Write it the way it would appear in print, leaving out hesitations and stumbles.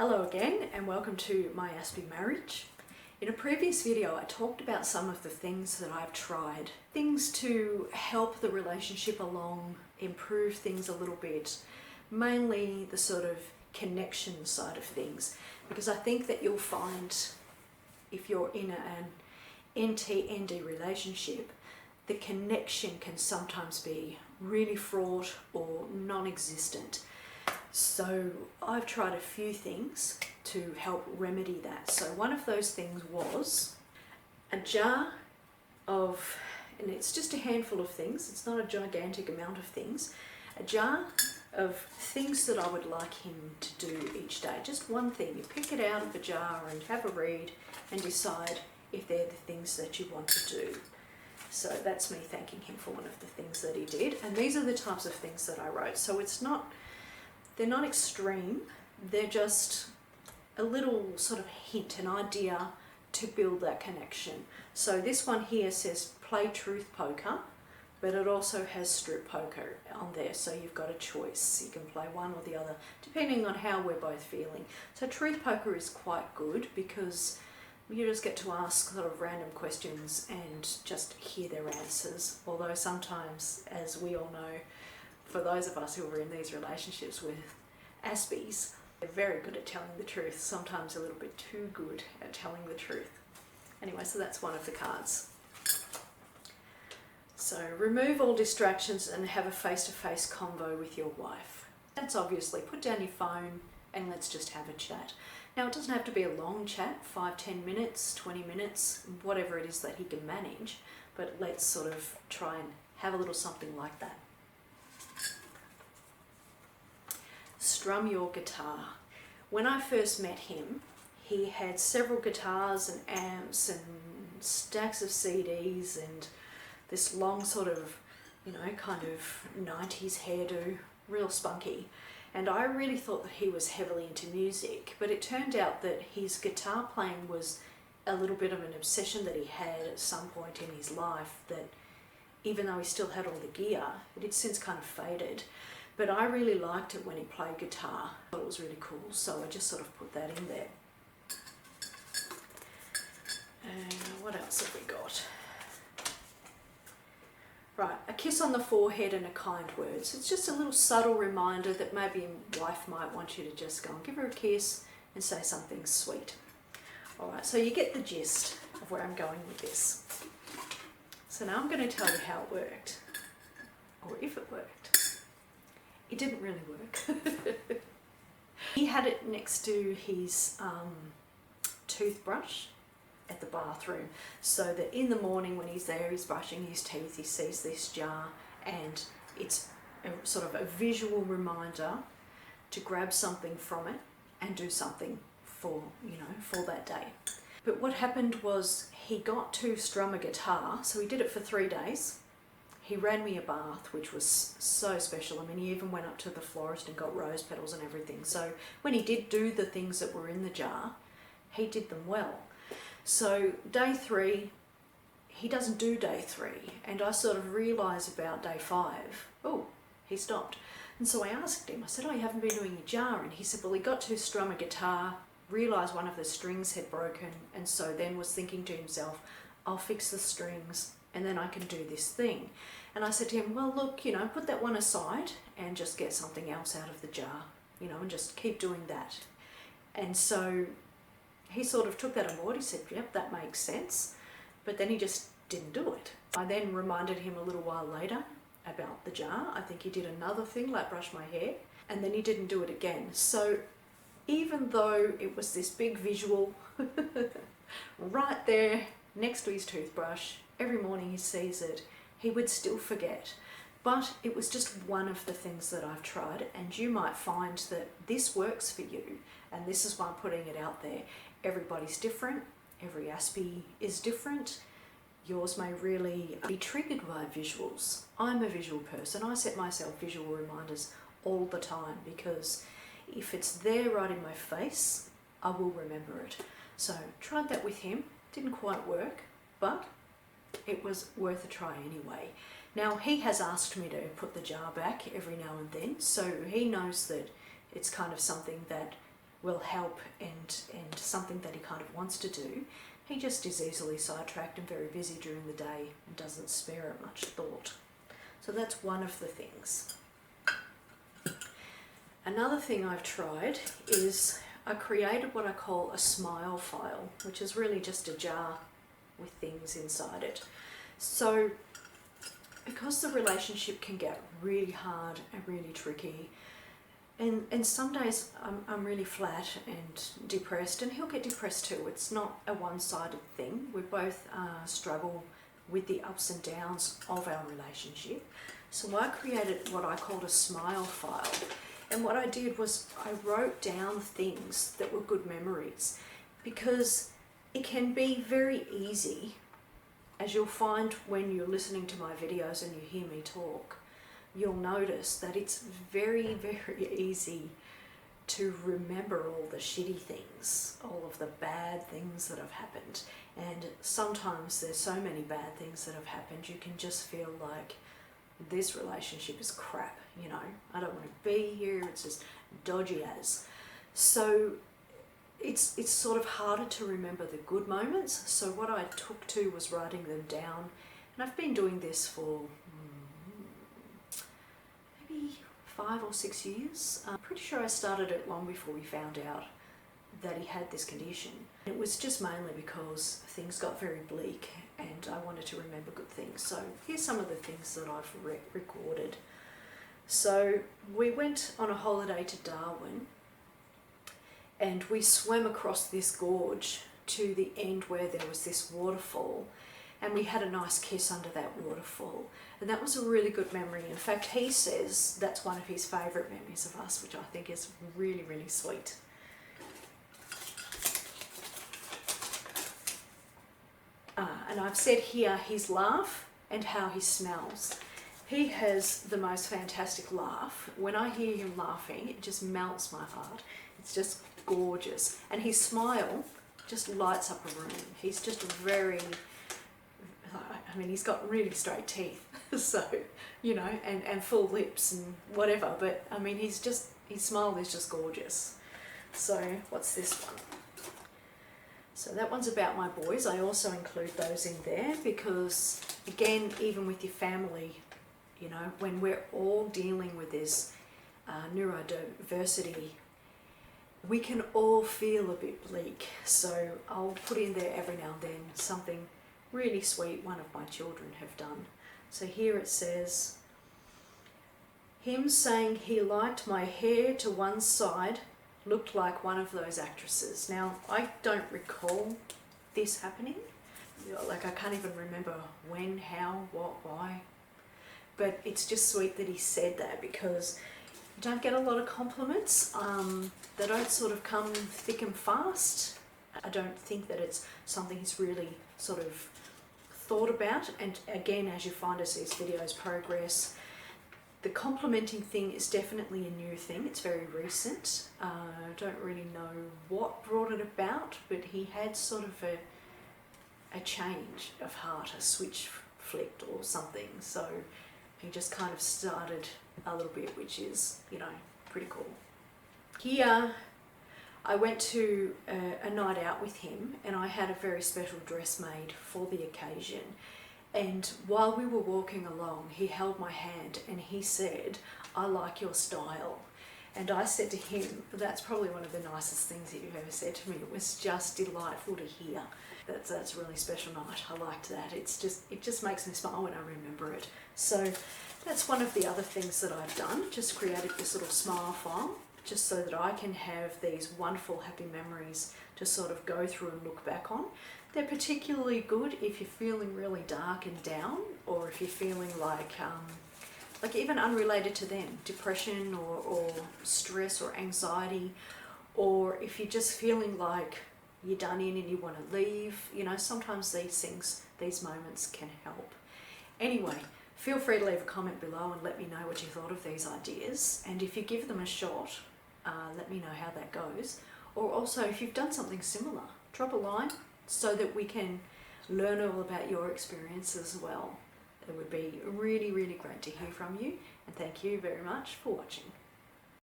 Hello again and welcome to my Aspie marriage. In a previous video I talked about some of the things that I've tried, things to help the relationship along, improve things a little bit, mainly the sort of connection side of things, because I think that you'll find if you're in an NT-ND relationship, the connection can sometimes be really fraught or non-existent. So I've tried a few things to help remedy that. So one of those things was a jar of, and it's just a handful of things, it's not a gigantic amount of things, a jar of things that I would like him to do each day. Just one thing. You pick it out of the jar and have a read and decide if they're the things that you want to do. So that's me thanking him for one of the things that he did. And these are the types of things that I wrote. So they're not extreme, they're just a little sort of hint, an idea to build that connection. So this one here says play truth poker, but it also has strip poker on there, so you've got a choice. You can play one or the other, depending on how we're both feeling. So truth poker is quite good because you just get to ask sort of random questions and just hear their answers. Although sometimes, as we all know, for those of us who are in these relationships with Aspies, they're very good at telling the truth, sometimes a little bit too good at telling the truth. Anyway, so that's one of the cards. So remove all distractions and have a face-to-face convo with your wife. That's obviously put down your phone and let's just have a chat. Now it doesn't have to be a long chat, 5-10 minutes, 20 minutes, whatever it is that he can manage, but let's sort of try and have a little something like that. Strum your guitar. When I first met him, he had several guitars and amps and stacks of CDs and this long sort of, kind of 90s hairdo, real spunky. And I really thought that he was heavily into music, but it turned out that his guitar playing was a little bit of an obsession that he had at some point in his life, that even though he still had all the gear, it had since kind of faded. But I really liked it when he played guitar. I thought it was really cool, so I just sort of put that in there. And what else have we got? Right, a kiss on the forehead and a kind word. So it's just a little subtle reminder that maybe your wife might want you to just go and give her a kiss and say something sweet. Alright, so you get the gist of where I'm going with this. So now I'm going to tell you how it worked, or if it worked. It didn't really work. He had it next to his toothbrush at the bathroom, so that in the morning when he's there, he's brushing his teeth, he sees this jar, and it's a sort of a visual reminder to grab something from it and do something for that day. But what happened was he got to strum a guitar, so he did it for 3 days. He ran me a bath, which was so special. I mean, he even went up to the florist and got rose petals and everything. So when he did do the things that were in the jar, he did them well. So day 3, he doesn't do day 3. And I sort of realised about day 5, oh, he stopped. And so I asked him, I said, oh, you haven't been doing your jar? And he said, well, he got to strum a guitar, realised one of the strings had broken, and so then was thinking to himself, I'll fix the strings and then I can do this thing. And I said to him, well, look, put that one aside and just get something else out of the jar, and just keep doing that. And so he sort of took that on board. He said, yep, that makes sense. But then he just didn't do it. I then reminded him a little while later about the jar. I think he did another thing, like brush my hair, and then he didn't do it again. So even though it was this big visual right there next to his toothbrush, every morning he sees it, he would still forget. But it was just one of the things that I've tried, and you might find that this works for you, and this is why I'm putting it out there. Everybody's different, every Aspie is different. Yours may really be triggered by visuals. I'm a visual person. I set myself visual reminders all the time because if it's there right in my face, I will remember it. So tried that with him, didn't quite work, but it was worth a try anyway. Now he has asked me to put the jar back every now and then, so he knows that it's kind of something that will help and something that he kind of wants to do, he just is easily sidetracked and very busy during the day and doesn't spare it much thought. So that's one of the things. Another thing I've tried is I created what I call a smile file, which is really just a jar with things inside it. So because the relationship can get really hard and really tricky, and some days I'm really flat and depressed, and he'll get depressed too. It's not a one-sided thing. We both struggle with the ups and downs of our relationship. So I created what I called a smile file. And what I did was I wrote down things that were good memories, because it can be very easy, as you'll find when you're listening to my videos and you hear me talk, you'll notice that it's very, very easy to remember all the shitty things, all of the bad things that have happened. And sometimes there's so many bad things that have happened, you can just feel like this relationship is crap, you know, I don't want to be here, it's just dodgy as. So it's sort of harder to remember the good moments. So what I took to was writing them down, and I've been doing this for maybe 5 or 6 years. I'm pretty sure I started it long before we found out that he had this condition. It was just mainly because things got very bleak and I wanted to remember good things. So here's some of the things that I've recorded. So we went on a holiday to Darwin, and we swam across this gorge to the end where there was this waterfall, and we had a nice kiss under that waterfall, and that was a really good memory. In fact, he says that's one of his favourite memories of us, which I think is really, really sweet. And I've said here his laugh and how he smells. He has the most fantastic laugh. When I hear him laughing, it just melts my heart. It's just gorgeous. And his smile just lights up a room. He's just very, I mean, he's got really straight teeth, so, you know, and full lips and whatever. But, I mean, his smile is just gorgeous. So, what's this one? So that one's about my boys. I also include those in there because, again, even with your family, you know, when we're all dealing with this neurodiversity, we can all feel a bit bleak. So I'll put in there every now and then something really sweet one of my children have done. So here it says, him saying he liked my hair to one side looked like one of those actresses. Now, I don't recall this happening. Like, I can't even remember when, how, what, why. But it's just sweet that he said that, because you don't get a lot of compliments. They don't sort of come thick and fast. I don't think that it's something he's really sort of thought about. And again, as you find as these videos progress, the complimenting thing is definitely a new thing. It's very recent. I don't really know what brought it about, but he had sort of a change of heart, a switch flicked or something. So he just kind of started a little bit, which is, you know, pretty cool. Here, I went to a night out with him, and I had a very special dress made for the occasion. And while we were walking along, he held my hand and he said, "I like your style." And I said to him, that's probably one of the nicest things that you've ever said to me. It was just delightful to hear. That's a really special night. I liked that. It just makes me smile when I remember it. So that's one of the other things that I've done. Just created this little smile file, just so that I can have these wonderful, happy memories to sort of go through and look back on. They're particularly good if you're feeling really dark and down, or if you're feeling like even unrelated to them, depression or stress or anxiety, or if you're just feeling like you're done in and you want to leave. You know, sometimes these things, these moments can help. Anyway, feel free to leave a comment below and let me know what you thought of these ideas. And if you give them a shot, let me know how that goes. Or also, if you've done something similar, drop a line so that we can learn all about your experience as well. It would be really, really great to hear from you. And thank you very much for watching.